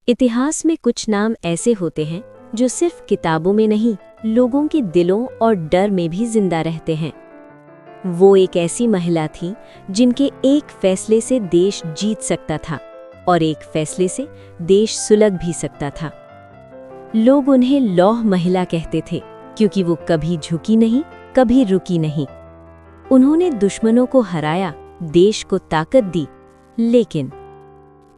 इतिहास में कुछ नाम ऐसे होते हैं जो सिर्फ किताबों में नहीं, लोगों के दिलों और डर में भी जिंदा रहते हैं। वो एक ऐसी महिला थी जिनके एक फैसले से देश जीत सकता था और एक फैसले से देश सुलग भी सकता था। लोग उन्हें लौह महिला कहते थे क्योंकि वो कभी झुकी नहीं, कभी रुकी नहीं। उन्होंने दुश्मनों को हराया, देश को ताकत दी। लेकिन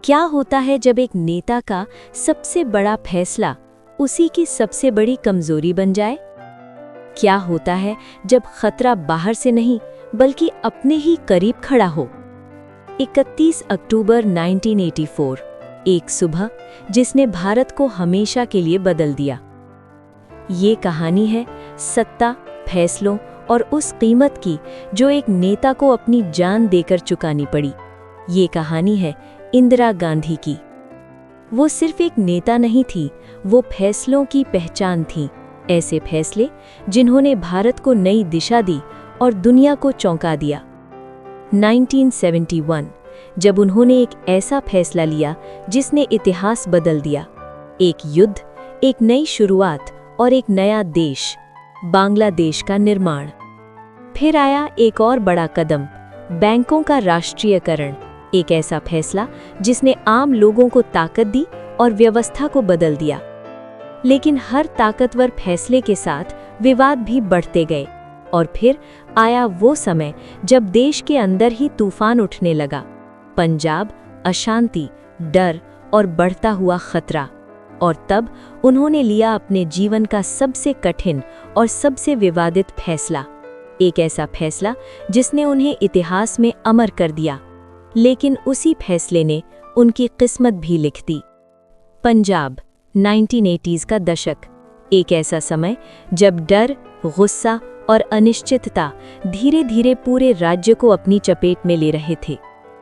क्या होता है जब एक नेता का सबसे बड़ा फैसला उसी की सबसे बड़ी कमजोरी बन जाए? क्या होता है जब खतरा बाहर से नहीं बल्कि अपने ही करीब खड़ा हो? 31 अक्टूबर 1984, एक सुबह जिसने भारत को हमेशा के लिए बदल दिया। ये कहानी है सत्ता, फैसलों और उस कीमत की जो एक नेता को अपनी जान देकर चुकानी पड़ी। ये कहानी है इंदिरा गांधी की। वो सिर्फ एक नेता नहीं थी, वो फैसलों की पहचान थी। ऐसे फैसले जिन्होंने भारत को नई दिशा दी और दुनिया को चौंका दिया। 1971, जब उन्होंने एक ऐसा फैसला लिया जिसने इतिहास बदल दिया। एक युद्ध, एक नई शुरुआत और एक नया देश, बांग्लादेश का निर्माण। फिर आया एक और बड़ा कदम, बैंकों का राष्ट्रीयकरण। एक ऐसा फैसला जिसने आम लोगों को ताकत दी और व्यवस्था को बदल दिया। लेकिन हर ताकतवर फैसले के साथ विवाद भी बढ़ते गए और फिर आया वो समय जब देश के अंदर ही तूफान उठने लगा। पंजाब, अशांति, डर और बढ़ता हुआ खतरा। और तब उन्होंने लिया अपने जीवन का सबसे कठिन और सबसे विवादित फैसला। एक ऐसा फैसला जिसने उन्हें इतिहास में अमर कर दिया। लेकिन उसी फैसले ने उनकी किस्मत भी लिख दी। पंजाब, 1980s का दशक, एक ऐसा समय जब डर, गुस्सा और अनिश्चितता धीरे धीरे पूरे राज्य को अपनी चपेट में ले रहे थे।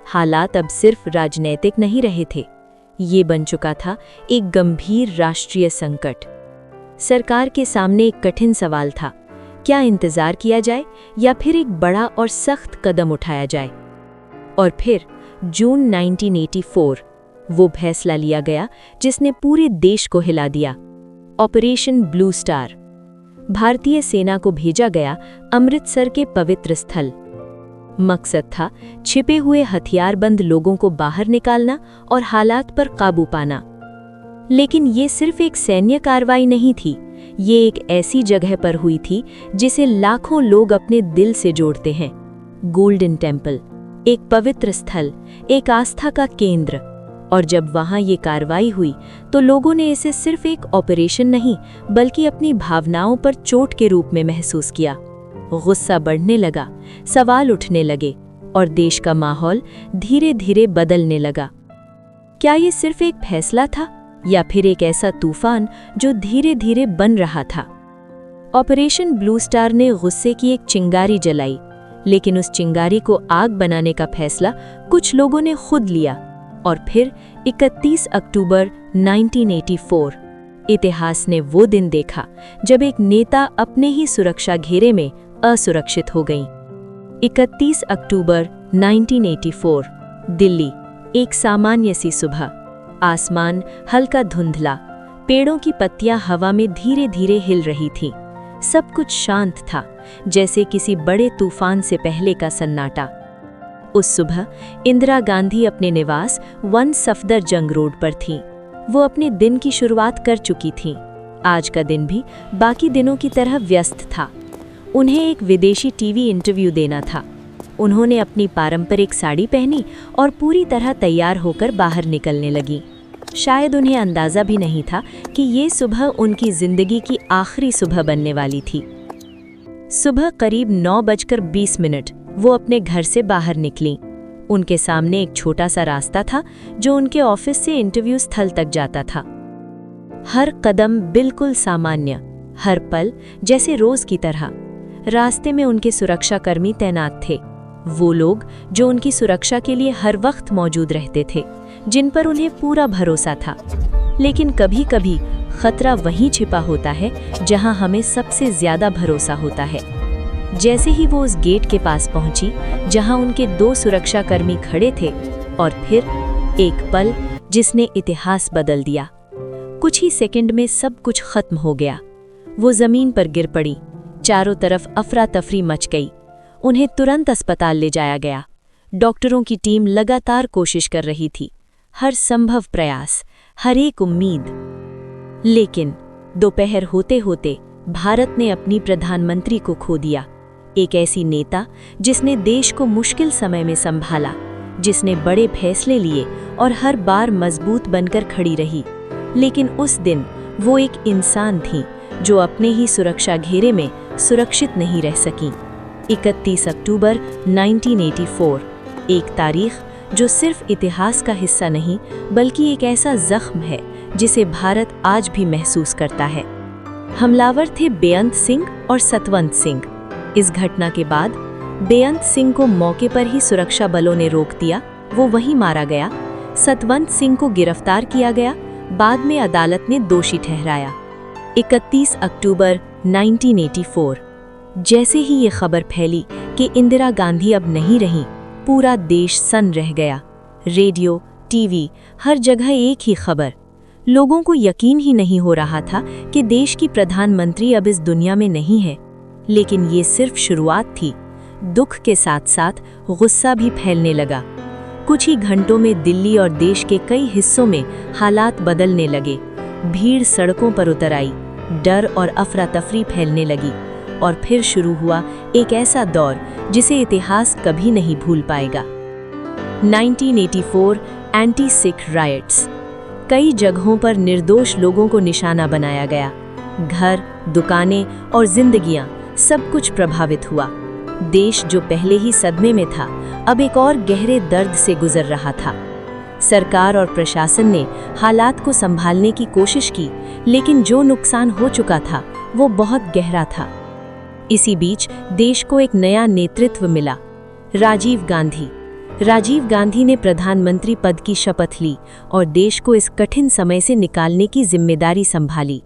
हालात अब सिर्फ राजनीतिक नहीं रहे थे, ये बन चुका था एक गंभीर राष्ट्रीय संकट। सरकार के सामने एक कठिन सवाल था, क्या इंतजार किया जाए या फिर एक बड़ा और सख्त कदम उठाया जाए? और फिर जून 1984, वो फैसला लिया गया जिसने पूरे देश को हिला दिया। Operation blue star. भारतीय सेना को भेजा गया अमृतसर के पवित्र स्थल। मकसद था छिपे हुए हथियारबंद लोगों को बाहर निकालना और हालात पर काबू पाना। लेकिन ये सिर्फ एक सैन्य कार्रवाई नहीं थी, ये एक ऐसी जगह पर हुई थी जिसे लाखों लोग अपने दिल से जोड़ते हैं। गोल्डन टेम्पल, एक पवित्र स्थल, एक आस्था का केंद्र। और जब वहां ये कार्रवाई हुई तो लोगों ने इसे सिर्फ एक ऑपरेशन नहीं बल्कि अपनी भावनाओं पर चोट के रूप में महसूस किया। गुस्सा बढ़ने लगा, सवाल उठने लगे और देश का माहौल धीरे धीरे बदलने लगा। क्या ये सिर्फ एक फैसला था या फिर एक ऐसा तूफान जो धीरे धीरे बन रहा था? ऑपरेशन ब्लू स्टार ने गुस्से की एक चिंगारी जलाई, लेकिन उस चिंगारी को आग बनाने का फैसला कुछ लोगों ने खुद लिया। और फिर 31 अक्टूबर 1984, इतिहास ने वो दिन देखा जब एक नेता अपने ही सुरक्षा घेरे में असुरक्षित हो गई। 31 अक्टूबर 1984, दिल्ली, एक सामान्य सी सुबह। आसमान हल्का धुंधला, पेड़ों की पत्तियां हवा में धीरे धीरे हिल रही थीं। सब कुछ शांत था, जैसे किसी बड़े तूफान से पहले का सन्नाटा। उस सुबह इंदिरा गांधी अपने निवास 1 सफदरजंग रोड पर थीं। वो अपने दिन की शुरुआत कर चुकी थीं। आज का दिन भी बाकी दिनों की तरह व्यस्त था। उन्हें एक विदेशी टीवी इंटरव्यू देना था। उन्होंने अपनी पारंपरिक साड़ी पहनी और पूरी तरह तैयार होकर बाहर निकलने लगी। शायद उन्हें अंदाज़ा भी नहीं था कि ये सुबह उनकी जिंदगी की आखिरी सुबह बनने वाली थी। सुबह करीब 9:20 वो अपने घर से बाहर निकली। उनके सामने एक छोटा सा रास्ता था जो उनके ऑफिस से इंटरव्यू स्थल तक जाता था। हर कदम बिल्कुल सामान्य, हर पल जैसे रोज की तरह। रास्ते में उनके सुरक्षाकर्मी तैनात थे, वो लोग जो उनकी सुरक्षा के लिए हर वक्त मौजूद रहते थे, जिन पर उन्हें पूरा भरोसा था। लेकिन कभी कभी खतरा वहीं छिपा होता है जहां हमें सबसे ज्यादा भरोसा होता है। जैसे ही वो उस गेट के पास पहुंची जहां उनके 2 सुरक्षाकर्मी खड़े थे, और फिर एक पल जिसने इतिहास बदल दिया। कुछ ही सेकंड में सब कुछ खत्म हो गया। वो जमीन पर गिर पड़ी, चारों तरफ अफरा तफरी मच गई। उन्हें तुरंत अस्पताल ले जाया गया। डॉक्टरों की टीम लगातार कोशिश कर रही थी, हर संभव प्रयास, हर एक उम्मीद। लेकिन दोपहर होते होते भारत ने अपनी प्रधानमंत्री को खो दिया। एक ऐसी नेता जिसने देश को मुश्किल समय में संभाला, जिसने बड़े फैसले लिए और हर बार मजबूत बनकर खड़ी रही। लेकिन उस दिन वो एक इंसान थी जो अपने ही सुरक्षा घेरे में सुरक्षित नहीं रह सकी। 31 अक्टूबर 1984, एक तारीख जो सिर्फ इतिहास का हिस्सा नहीं बल्कि एक ऐसा जख्म है जिसे भारत आज भी महसूस करता है। हमलावर थे बेअंत सिंह और सतवंत सिंह। इस घटना के बाद बेअंत सिंह को मौके पर ही सुरक्षा बलों ने रोक दिया, वो वहीं मारा गया। सतवंत सिंह को गिरफ्तार किया गया, बाद में अदालत ने दोषी ठहराया। 31 अक्टूबर 1984, जैसे ही ये खबर फैली कि इंदिरा गांधी अब नहीं रहीं, पूरा देश सन्न रह गया। रेडियो, टीवी, हर जगह एक ही खबर। लोगों को यकीन ही नहीं हो रहा था कि देश की प्रधानमंत्री अब इस दुनिया में नहीं है। लेकिन ये सिर्फ शुरुआत थी। दुख के साथ साथ गुस्सा भी फैलने लगा। कुछ ही घंटों में दिल्ली और देश के कई हिस्सों में हालात बदलने लगे। भीड़ सड़कों पर उतर आई, डर और अफरा तफरी फैलने लगी। और फिर शुरू हुआ एक ऐसा दौर जिसे इतिहास कभी नहीं भूल पाएगा। 1984 एंटी सिख रायट्स। कई जगहों पर निर्दोष लोगों को निशाना बनाया गया। घर, दुकानें और जिंदगियां, सब कुछ प्रभावित हुआ। देश जो पहले ही सदमे में था, अब एक और गहरे दर्द से गुजर रहा था। सरकार और प्रशासन ने हालात को संभालने की कोशिश की, लेकिन जो नुकसान हो चुका था वो बहुत गहरा था। इसी बीच देश को एक नया नेतृत्व मिला, राजीव गांधी। राजीव गांधी ने प्रधानमंत्री पद की शपथ ली और देश को इस कठिन समय से निकालने की जिम्मेदारी संभाली।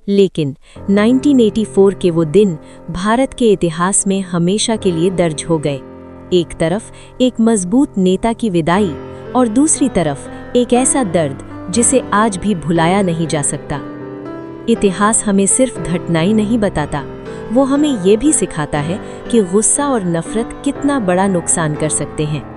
लेकिन 1984 के वो दिन भारत के इतिहास में हमेशा के लिए दर्ज हो गए। एक तरफ एक मजबूत नेता की विदाई और दूसरी तरफ एक ऐसा दर्द जिसे आज भी भुलाया नहीं जा सकता। इतिहास हमें सिर्फ घटनाएं नहीं बताता, वो हमें ये भी सिखाता है कि गुस्सा और नफरत कितना बड़ा नुकसान कर सकते हैं।